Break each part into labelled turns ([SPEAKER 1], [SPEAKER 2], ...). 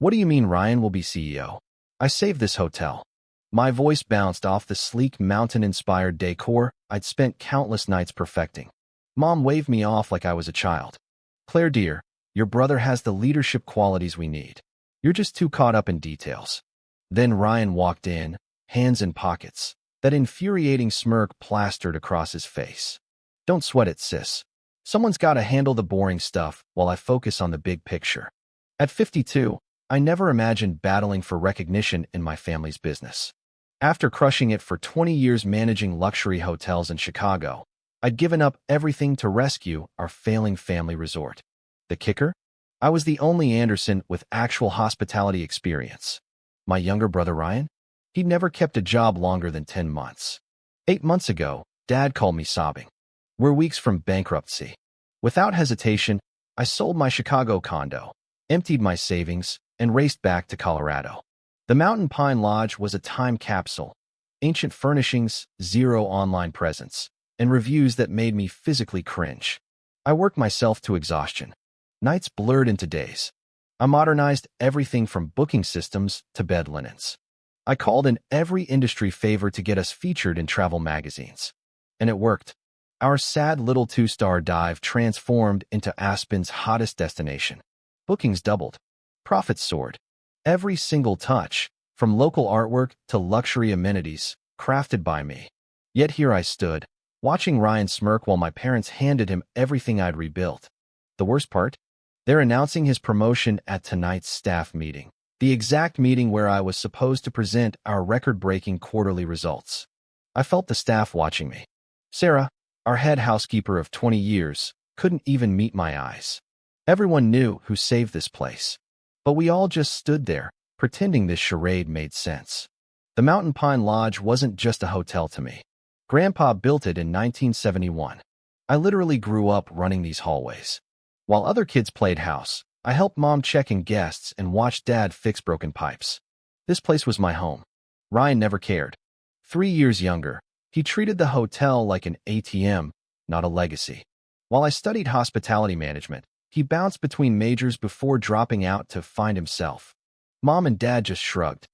[SPEAKER 1] What do you mean Ryan will be CEO? I saved this hotel. My voice bounced off the sleek mountain-inspired decor I'd spent countless nights perfecting. Mom waved me off like I was a child. Claire dear, your brother has the leadership qualities we need. You're just too caught up in details. Then Ryan walked in, hands in pockets, that infuriating smirk plastered across his face. Don't sweat it, sis. Someone's got to handle the boring stuff while I focus on the big picture. At 52, I never imagined battling for recognition in my family's business. After crushing it for 20 years managing luxury hotels in Chicago, I'd given up everything to rescue our failing family resort. The kicker? I was the only Anderson with actual hospitality experience. My younger brother Ryan? He'd never kept a job longer than 10 months. 8 months ago, Dad called me sobbing. We're weeks from bankruptcy. Without hesitation, I sold my Chicago condo, emptied my savings, and raced back to Colorado. The Mountain Pine Lodge was a time capsule, ancient furnishings, zero online presence, and reviews that made me physically cringe. I worked myself to exhaustion. Nights blurred into days. I modernized everything from booking systems to bed linens. I called in every industry favor to get us featured in travel magazines. And it worked. Our sad little 2-star dive transformed into Aspen's hottest destination. Bookings doubled. Profits soared. Every single touch, from local artwork to luxury amenities, crafted by me. Yet here I stood, watching Ryan smirk while my parents handed him everything I'd rebuilt. The worst part? They're announcing his promotion at tonight's staff meeting, the exact meeting where I was supposed to present our record-breaking quarterly results. I felt the staff watching me. Sarah, our head housekeeper of 20 years, couldn't even meet my eyes. Everyone knew who saved this place. But we all just stood there, pretending this charade made sense. The Mountain Pine Lodge wasn't just a hotel to me. Grandpa built it in 1971. I literally grew up running these hallways. While other kids played house, I helped Mom check in guests and watched Dad fix broken pipes. This place was my home. Ryan never cared. 3 years younger, he treated the hotel like an ATM, not a legacy. While I studied hospitality management, he bounced between majors before dropping out to find himself. Mom and Dad just shrugged.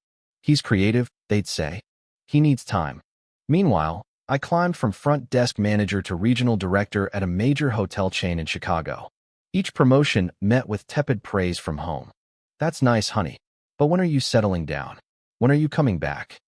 [SPEAKER 1] He's creative, they'd say. He needs time. Meanwhile, I climbed from front desk manager to regional director at a major hotel chain in Chicago. Each promotion met with tepid praise from home. That's nice, honey. But when are you settling down? When are you coming back?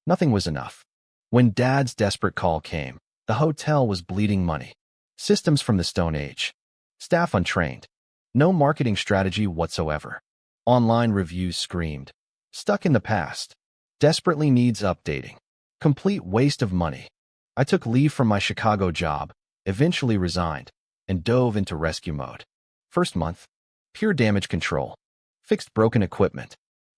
[SPEAKER 1] Nothing was enough. When Dad's desperate call came, the hotel was bleeding money. Systems from the Stone Age. Staff untrained. No marketing strategy whatsoever. Online reviews screamed. Stuck in the past. Desperately needs updating. Complete waste of money. I took leave from my Chicago job, eventually resigned, and dove into rescue mode. First month, pure damage control. Fixed broken equipment.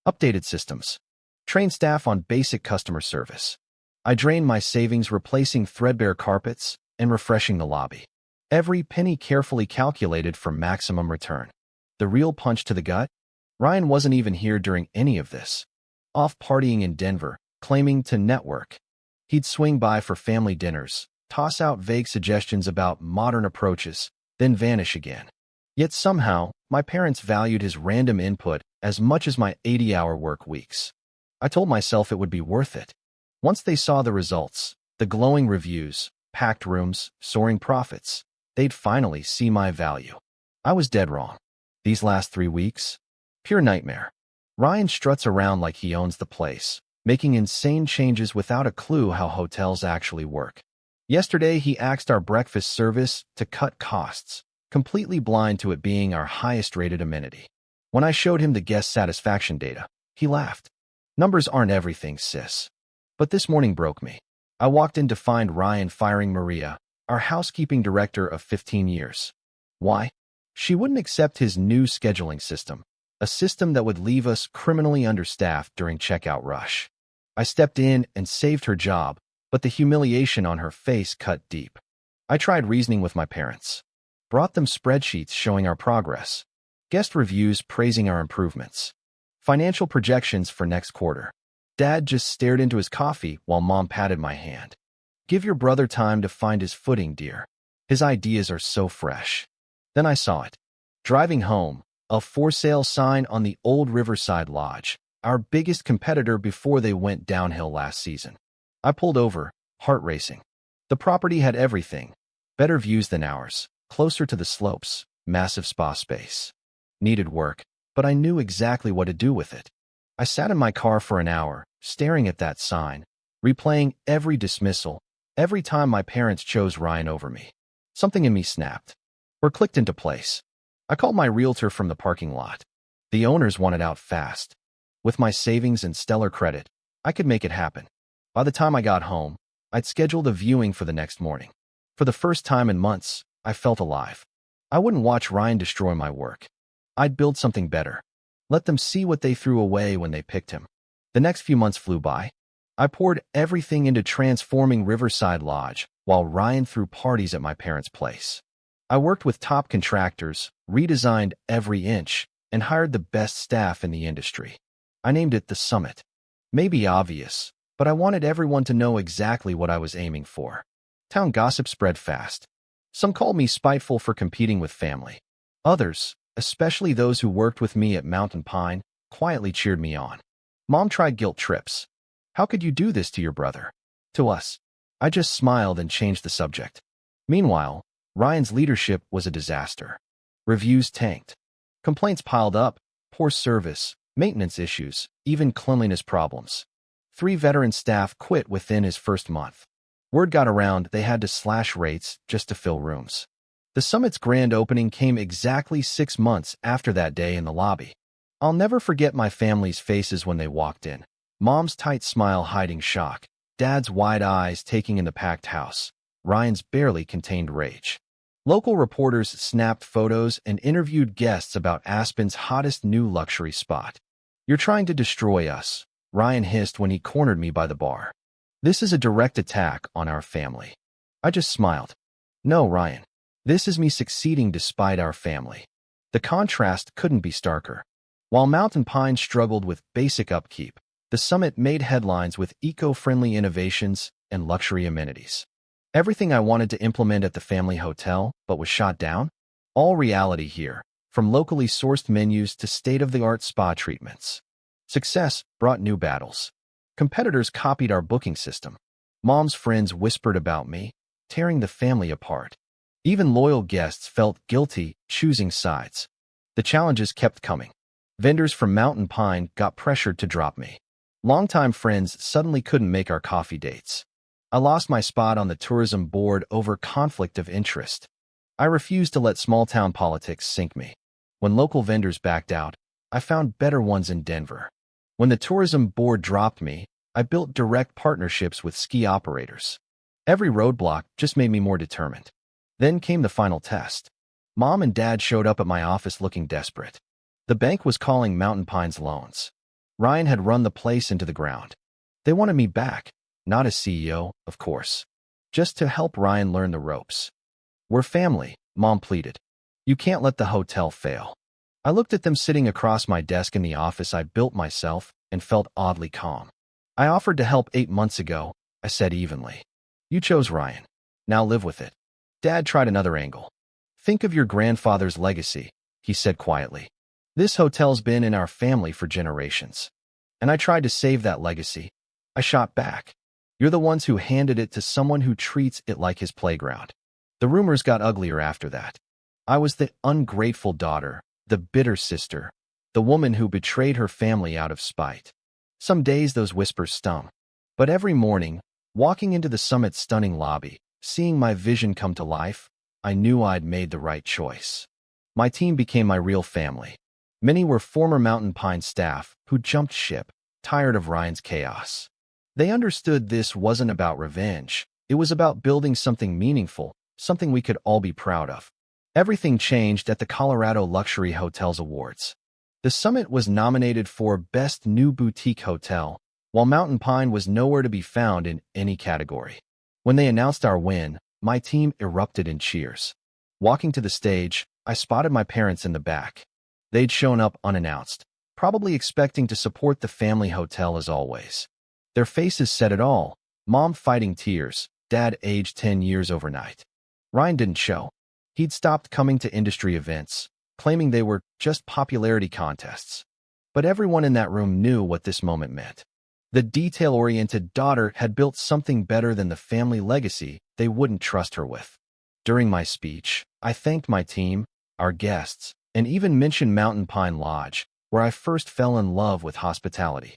[SPEAKER 1] Updated systems. Trained staff on basic customer service. I drained my savings replacing threadbare carpets and refreshing the lobby. Every penny carefully calculated for maximum return. The real punch to the gut? Ryan wasn't even here during any of this. Off partying in Denver, claiming to network. He'd swing by for family dinners, toss out vague suggestions about modern approaches, then vanish again. Yet somehow, my parents valued his random input as much as my 80-hour work weeks. I told myself it would be worth it. Once they saw the results, the glowing reviews, packed rooms, soaring profits, they'd finally see my value. I was dead wrong. These last 3 weeks? Pure nightmare. Ryan struts around like he owns the place, making insane changes without a clue how hotels actually work. Yesterday, he axed our breakfast service to cut costs, completely blind to it being our highest-rated amenity. When I showed him the guest satisfaction data, he laughed. Numbers aren't everything, sis. But this morning broke me. I walked in to find Ryan firing Maria, our housekeeping director of 15 years. Why? She wouldn't accept his new scheduling system, a system that would leave us criminally understaffed during checkout rush. I stepped in and saved her job, but the humiliation on her face cut deep. I tried reasoning with my parents. Brought them spreadsheets showing our progress, guest reviews praising our improvements, financial projections for next quarter. Dad just stared into his coffee while Mom patted my hand. Give your brother time to find his footing, dear. His ideas are so fresh. Then I saw it. Driving home, A for sale sign on the old Riverside Lodge, our biggest competitor before they went downhill last season. I pulled over, heart racing. The property had everything. Better views than ours, closer to the slopes, massive spa space. Needed work, but I knew exactly what to do with it. I sat in my car for an hour, staring at that sign, replaying every dismissal, every time my parents chose Ryan over me. Something in me snapped, or clicked into place. I called my realtor from the parking lot. The owners wanted out fast. With my savings and stellar credit, I could make it happen. By the time I got home, I'd scheduled a viewing for the next morning. For the first time in months, I felt alive. I wouldn't watch Ryan destroy my work. I'd build something better. Let them see what they threw away when they picked him. The next few months flew by. I poured everything into transforming Riverside Lodge while Ryan threw parties at my parents' place. I worked with top contractors, redesigned every inch, and hired the best staff in the industry. I named it the Summit. Maybe obvious, but I wanted everyone to know exactly what I was aiming for. Town gossip spread fast. Some called me spiteful for competing with family. Others, especially those who worked with me at Mountain Pine, quietly cheered me on. Mom tried guilt trips. How could you do this to your brother? To us. I just smiled and changed the subject. Meanwhile, Ryan's leadership was a disaster. Reviews tanked. Complaints piled up, poor service, maintenance issues, even cleanliness problems. 3 veteran staff quit within his first month. Word got around they had to slash rates just to fill rooms. The Summit's grand opening came exactly 6 months after that day in the lobby. I'll never forget my family's faces when they walked in. Mom's tight smile hiding shock, Dad's wide eyes taking in the packed house, Ryan's barely contained rage. Local reporters snapped photos and interviewed guests about Aspen's hottest new luxury spot. "You're trying to destroy us," Ryan hissed when he cornered me by the bar. "This is a direct attack on our family." I just smiled. "No, Ryan. This is me succeeding despite our family." The contrast couldn't be starker. While Mountain Pine struggled with basic upkeep, the Summit made headlines with eco-friendly innovations and luxury amenities. Everything I wanted to implement at the family hotel, but was shot down? All reality here, from locally sourced menus to state-of-the-art spa treatments. Success brought new battles. Competitors copied our booking system. Mom's friends whispered about me, tearing the family apart. Even loyal guests felt guilty choosing sides. The challenges kept coming. Vendors from Mountain Pine got pressured to drop me. Longtime friends suddenly couldn't make our coffee dates. I lost my spot on the tourism board over conflict of interest. I refused to let small-town politics sink me. When local vendors backed out, I found better ones in Denver. When the tourism board dropped me, I built direct partnerships with ski operators. Every roadblock just made me more determined. Then came the final test. Mom and Dad showed up at my office looking desperate. The bank was calling Mountain Pine's loans. Ryan had run the place into the ground. They wanted me back, not as CEO, of course, just to help Ryan learn the ropes. "We're family," Mom pleaded. "You can't let the hotel fail." I looked at them sitting across my desk in the office I built myself and felt oddly calm. "I offered to help 8 months ago," I said evenly. "You chose Ryan. Now live with it." Dad tried another angle. "Think of your grandfather's legacy," he said quietly. "This hotel's been in our family for generations." And I tried to save that legacy. I shot back. "You're the ones who handed it to someone who treats it like his playground." The rumors got uglier after that. I was the ungrateful daughter, the bitter sister, the woman who betrayed her family out of spite. Some days those whispers stung. But every morning, walking into the Summit's stunning lobby, seeing my vision come to life, I knew I'd made the right choice. My team became my real family. Many were former Mountain Pine staff who jumped ship, tired of Ryan's chaos. They understood this wasn't about revenge. It was about building something meaningful, something we could all be proud of. Everything changed at the Colorado Luxury Hotels Awards. The Summit was nominated for Best New Boutique Hotel, while Mountain Pine was nowhere to be found in any category. When they announced our win, my team erupted in cheers. Walking to the stage, I spotted my parents in the back. They'd shown up unannounced, probably expecting to support the family hotel as always. Their faces said it all, Mom fighting tears, Dad aged 10 years overnight. Ryan didn't show. He'd stopped coming to industry events, claiming they were just popularity contests. But everyone in that room knew what this moment meant. The detail-oriented daughter had built something better than the family legacy they wouldn't trust her with. During my speech, I thanked my team, our guests, and even mentioned Mountain Pine Lodge, where I first fell in love with hospitality.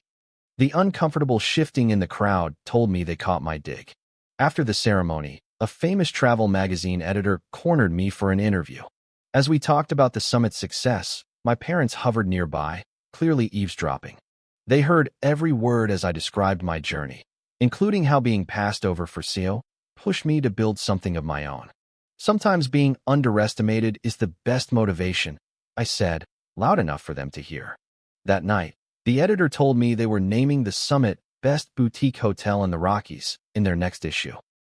[SPEAKER 1] The uncomfortable shifting in the crowd told me they caught my dig. After the ceremony, a famous travel magazine editor cornered me for an interview. As we talked about the summit's success, my parents hovered nearby, clearly eavesdropping. They heard every word as I described my journey, including how being passed over for SEO pushed me to build something of my own. Sometimes being underestimated is the best motivation, I said, loud enough for them to hear. That night, the editor told me they were naming the summit Best Boutique Hotel in the Rockies in their next issue.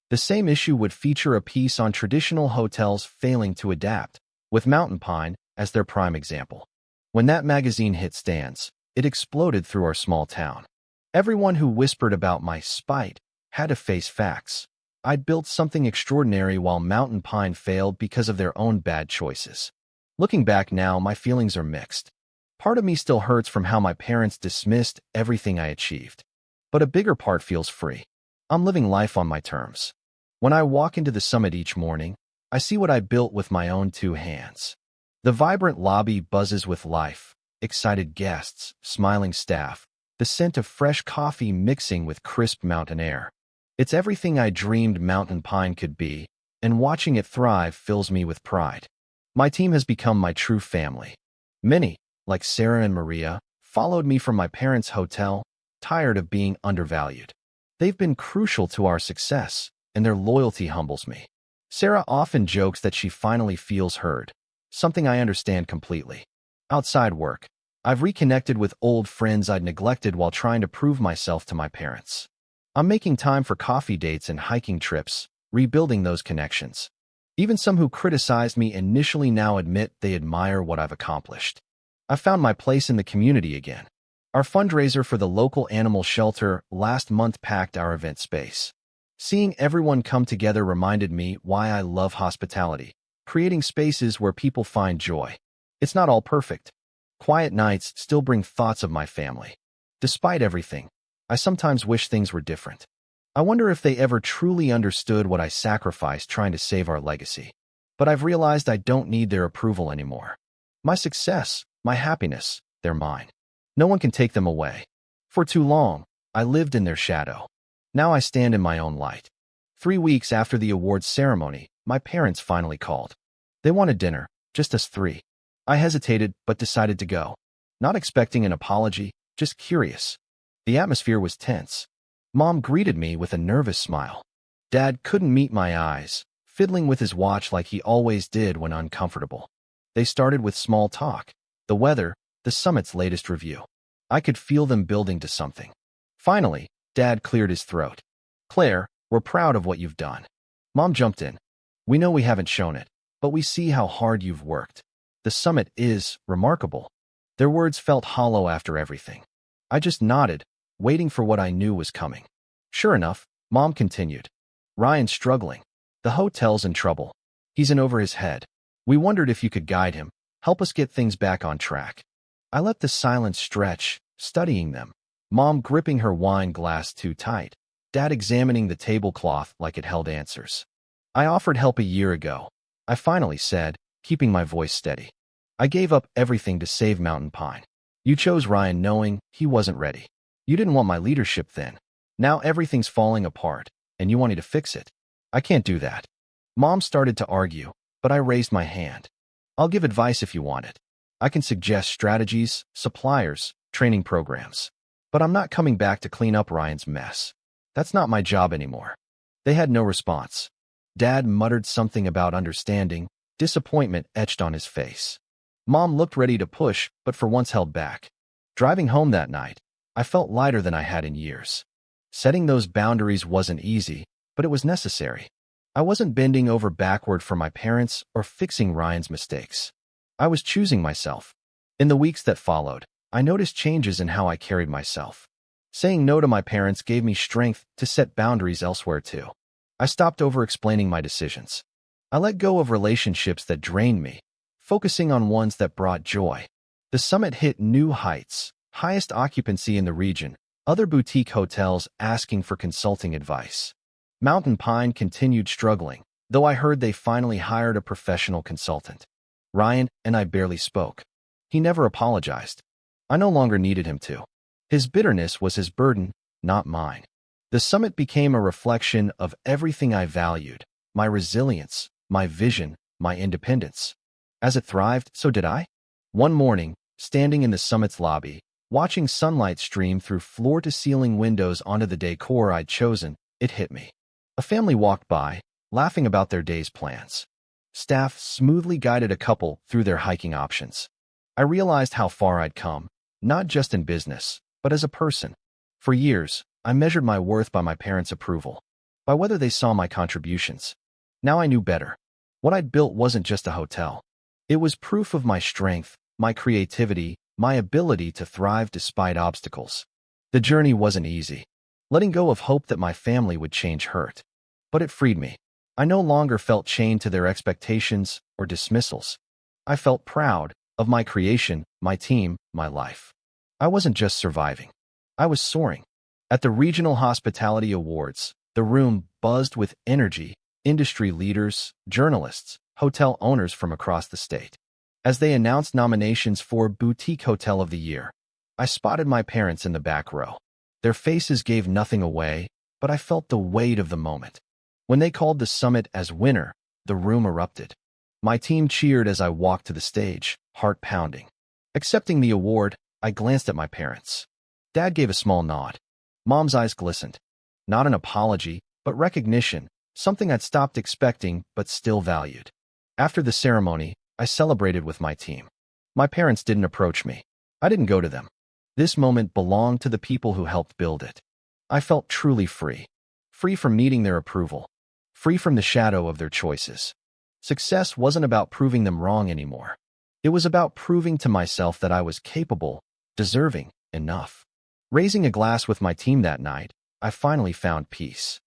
[SPEAKER 1] The same issue would feature a piece on traditional hotels failing to adapt, with Mountain Pine as their prime example. When that magazine hit stands, it exploded through our small town. Everyone who whispered about my spite had to face facts. I'd built something extraordinary while Mountain Pine failed because of their own bad choices. Looking back now, my feelings are mixed. Part of me still hurts from how my parents dismissed everything I achieved. But a bigger part feels free. I'm living life on my terms. When I walk into the summit each morning, I see what I built with my own two hands. The vibrant lobby buzzes with life, excited guests, smiling staff, the scent of fresh coffee mixing with crisp mountain air. It's everything I dreamed Mountain Pine could be, and watching it thrive fills me with pride. My team has become my true family. Many, like Sarah and Maria, followed me from my parents' hotel, tired of being undervalued. They've been crucial to our success, and their loyalty humbles me. Sarah often jokes that she finally feels heard, something I understand completely. Outside work, I've reconnected with old friends I'd neglected while trying to prove myself to my parents. I'm making time for coffee dates and hiking trips, rebuilding those connections. Even some who criticized me initially now admit they admire what I've accomplished. I found my place in the community again. Our fundraiser for the local animal shelter last month packed our event space. Seeing everyone come together reminded me why I love hospitality, creating spaces where people find joy. It's not all perfect. Quiet nights still bring thoughts of my family. Despite everything, I sometimes wish things were different. I wonder if they ever truly understood what I sacrificed trying to save our legacy. But I've realized I don't need their approval anymore. My success, my happiness, they're mine. No one can take them away. For too long, I lived in their shadow. Now I stand in my own light. 3 weeks after the awards ceremony, my parents finally called. They wanted dinner, just us three. I hesitated, but decided to go. Not expecting an apology, just curious. The atmosphere was tense. Mom greeted me with a nervous smile. Dad couldn't meet my eyes, fiddling with his watch like he always did when uncomfortable. They started with small talk. The weather, the summit's latest review. I could feel them building to something. Finally, Dad cleared his throat. Claire, we're proud of what you've done. Mom jumped in. We know we haven't shown it, but we see how hard you've worked. The summit is remarkable. Their words felt hollow after everything. I just nodded, waiting for what I knew was coming. Sure enough, Mom continued. Ryan's struggling. The hotel's in trouble. He's in over his head. We wondered if you could guide him, help us get things back on track. I let the silence stretch, studying them. Mom gripping her wine glass too tight. Dad examining the tablecloth like it held answers. I offered help a year ago. I finally said, keeping my voice steady. I gave up everything to save Mountain Pine. You chose Ryan knowing he wasn't ready. You didn't want my leadership then. Now everything's falling apart, and you want me to fix it. I can't do that. Mom started to argue, but I raised my hand. I'll give advice if you want it. I can suggest strategies, suppliers, training programs. But I'm not coming back to clean up Ryan's mess. That's not my job anymore. They had no response. Dad muttered something about understanding, disappointment etched on his face. Mom looked ready to push, but for once held back. Driving home that night, I felt lighter than I had in years. Setting those boundaries wasn't easy, but it was necessary. I wasn't bending over backward for my parents or fixing Ryan's mistakes. I was choosing myself. In the weeks that followed, I noticed changes in how I carried myself. Saying no to my parents gave me strength to set boundaries elsewhere too. I stopped over-explaining my decisions. I let go of relationships that drained me, focusing on ones that brought joy. The summit hit new heights, highest occupancy in the region, other boutique hotels asking for consulting advice. Mountain Pine continued struggling, though I heard they finally hired a professional consultant. Ryan and I barely spoke. He never apologized. I no longer needed him to. His bitterness was his burden, not mine. The summit became a reflection of everything I valued: my resilience, my vision, my independence. As it thrived, so did I. One morning, standing in the summit's lobby, watching sunlight stream through floor-to-ceiling windows onto the decor I'd chosen, it hit me. A family walked by, laughing about their day's plans. Staff smoothly guided a couple through their hiking options. I realized how far I'd come, not just in business, but as a person. For years, I measured my worth by my parents' approval, by whether they saw my contributions. Now I knew better. What I'd built wasn't just a hotel. It was proof of my strength, my creativity, my ability to thrive despite obstacles. The journey wasn't easy. Letting go of hope that my family would change hurt. But it freed me. I no longer felt chained to their expectations or dismissals. I felt proud of my creation, my team, my life. I wasn't just surviving. I was soaring. At the Regional Hospitality Awards, the room buzzed with energy, industry leaders, journalists, hotel owners from across the state. As they announced nominations for Boutique Hotel of the Year, I spotted my parents in the back row. Their faces gave nothing away, but I felt the weight of the moment. When they called the summit as winner, the room erupted. My team cheered as I walked to the stage, heart pounding. Accepting the award, I glanced at my parents. Dad gave a small nod. Mom's eyes glistened. Not an apology, but recognition, something I'd stopped expecting but still valued. After the ceremony, I celebrated with my team. My parents didn't approach me. I didn't go to them. This moment belonged to the people who helped build it. I felt truly free. Free from needing their approval. Free from the shadow of their choices. Success wasn't about proving them wrong anymore. It was about proving to myself that I was capable, deserving, enough. Raising a glass with my team that night, I finally found peace.